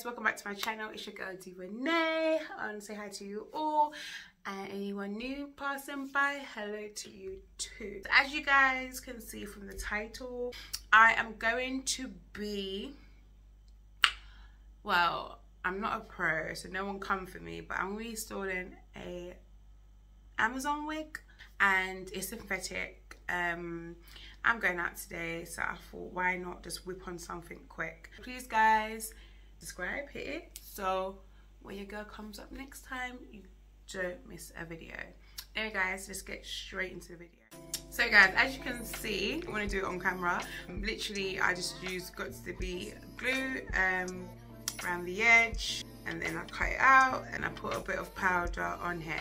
guys, welcome back to my channel. It's your girl D Renee. I want to say hi to you all, and anyone new passing by, hello to you too. So as you guys can see from the title, I am going to be, well, I'm not a pro, so no one come for me, but I'm reinstalling a Amazon wig, and it's synthetic. I'm going out today, so I thought, why not just whip on something quick. Please guys, subscribe, hit it, so when your girl comes up next time, you don't miss a video. Anyway guys, let's get straight into the video. So guys, as you can see, I want to do it on camera. Literally, I just got to be glue around the edge, and then I cut it out and I put a bit of powder on here.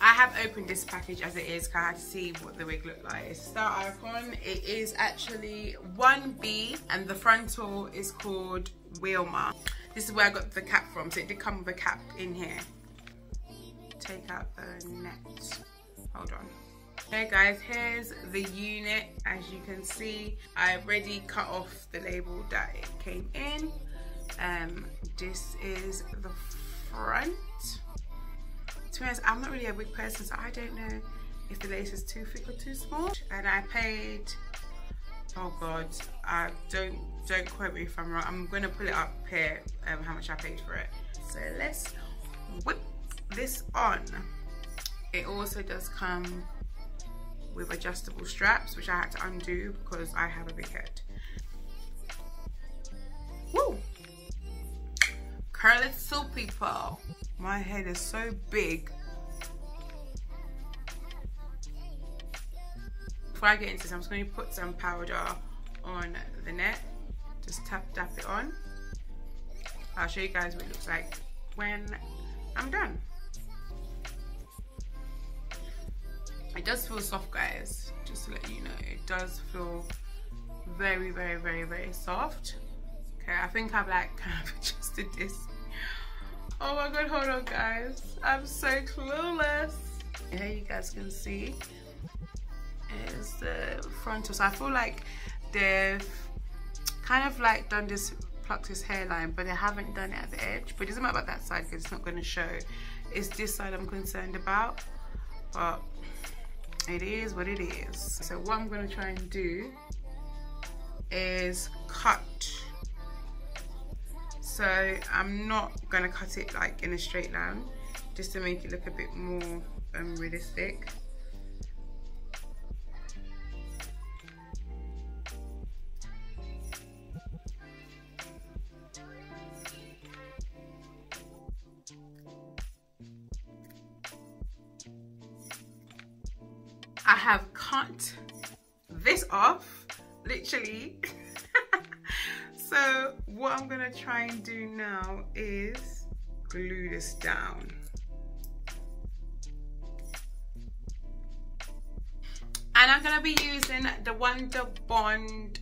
I have opened this package as it is because I had to see what the wig looked like. It's Star Icon. It is actually 1B and the frontal is called Wilma. This is where I got the cap from, so it did come with a cap in here. Take out the net. Hold on. Okay guys, here's the unit. As you can see, I already cut off the label that it came in. This is the front. To be honest, I'm not really a wig person, so I don't know if the lace is too thick or too small. And I paid, oh god, don't quote me if I'm wrong. I'm gonna pull it up here, how much I paid for it. So let's whip this on. It also does come with adjustable straps, which I had to undo because I have a big head. Woo! Curly soup, people. My head is so big. Before I get into this, I'm just going to put some powder on the net. Just tap it on. I'll show you guys what it looks like when I'm done. It does feel soft, guys, just to let you know. It does feel very, very, very, very soft. Okay, I think I've like kind of adjusted this. Oh my god, hold on guys, I'm so clueless. Here you guys can see is the frontal. So I feel like they've kind of like done this, plucked this hairline, but they haven't done it at the edge. But it doesn't matter about that side because it's not going to show. It's this side I'm concerned about, but it is what it is. So what I'm going to try and do is cut. So I'm not gonna cut it like in a straight line, just to make it look a bit more realistic. I have cut this off, literally. So what I'm gonna try and do now is glue this down. And I'm gonna be using the Wonder Bond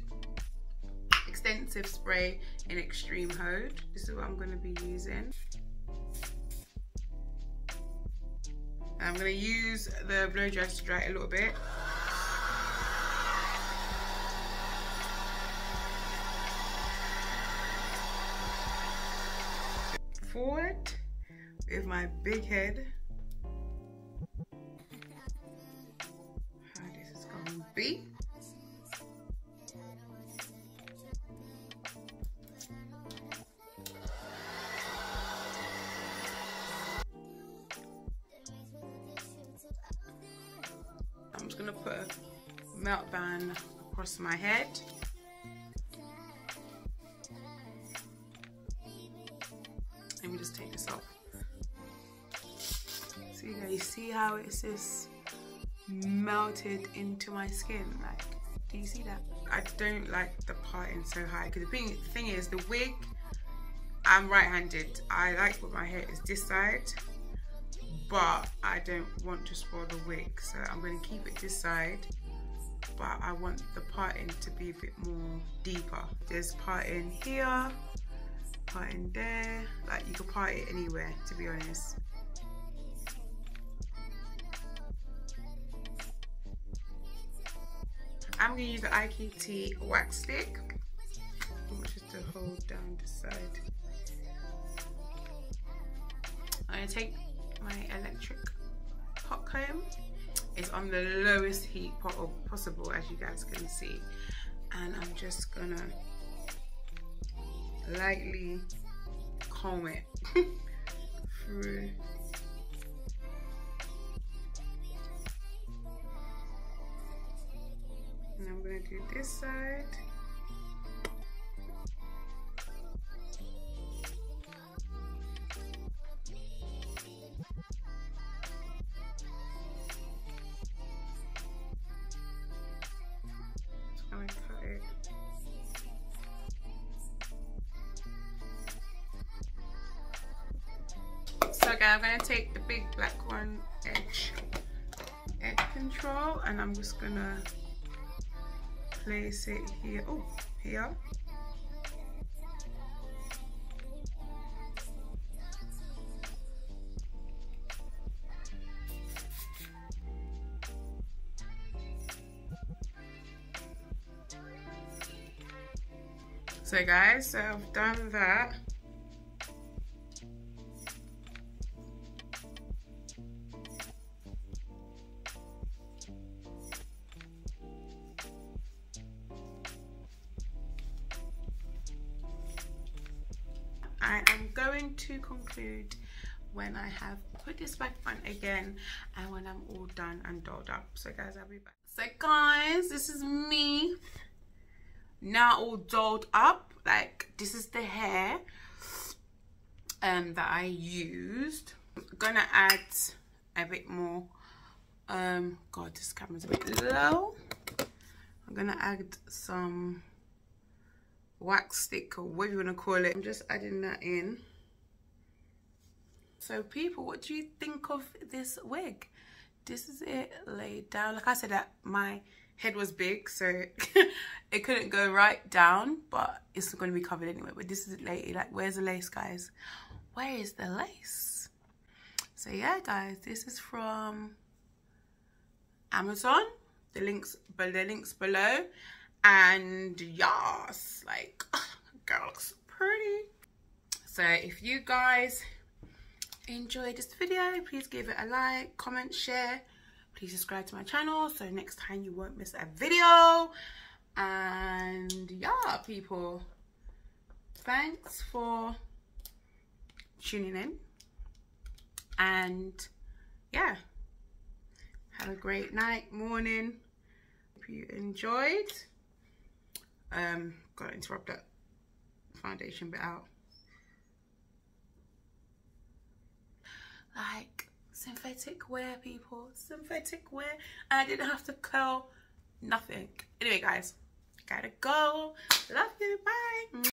extensive spray in Extreme Hold. This is what I'm gonna be using. And I'm gonna use the blow dryer to dry it a little bit. Forward with my big head. How this is going to be. I'm just going to put a melt band across my head. Let me just take this off. So you see how it's just melted into my skin? Like, do you see that? I don't like the parting so high because the thing is, the wig, I'm right-handed. I like what my hair is this side, but I don't want to spoil the wig, so I'm going to keep it this side, but I want the parting to be a bit more deeper. There's parting here, part in there, like you could part it anywhere, to be honest. I'm gonna use the IKT wax stick, which is to hold down the side. going to take my electric hot comb. It's on the lowest heat possible, as you guys can see, and I'm just gonna lightly comb it through. And I'm gonna do this side. So guys, I'm going to take the big black one, edge control, and I'm just going to place it here. Oh, here. So guys, so I've done that. I am going to conclude when I have put this back on again and when I'm all done and dolled up. So guys, I'll be back. So guys, this is me now all dolled up. Like, this is the hair that I used. I'm gonna add a bit more. God, this camera's a bit low. I'm gonna add some wax stick, or whatever you want to call it. I'm just adding that in. So people, what do you think of this wig? This is it laid down. Like I said, that my head was big, so it couldn't go right down, but it's going to be covered anyway. But this is it laid. Like, where's the lace, guys? Where is the lace? So yeah, guys, this is from Amazon. The links below. And yes, like, girl looks pretty. So if you guys enjoyed this video, please give it a like, comment, share. Please subscribe to my channel so next time you won't miss a video. And yeah, people, thanks for tuning in. And yeah, have a great night, morning. Hope you enjoyed. Gotta interrupt that foundation bit out. Like, synthetic wear, people, synthetic wear. And I didn't have to curl nothing. Anyway, guys, gotta go. Love you, bye.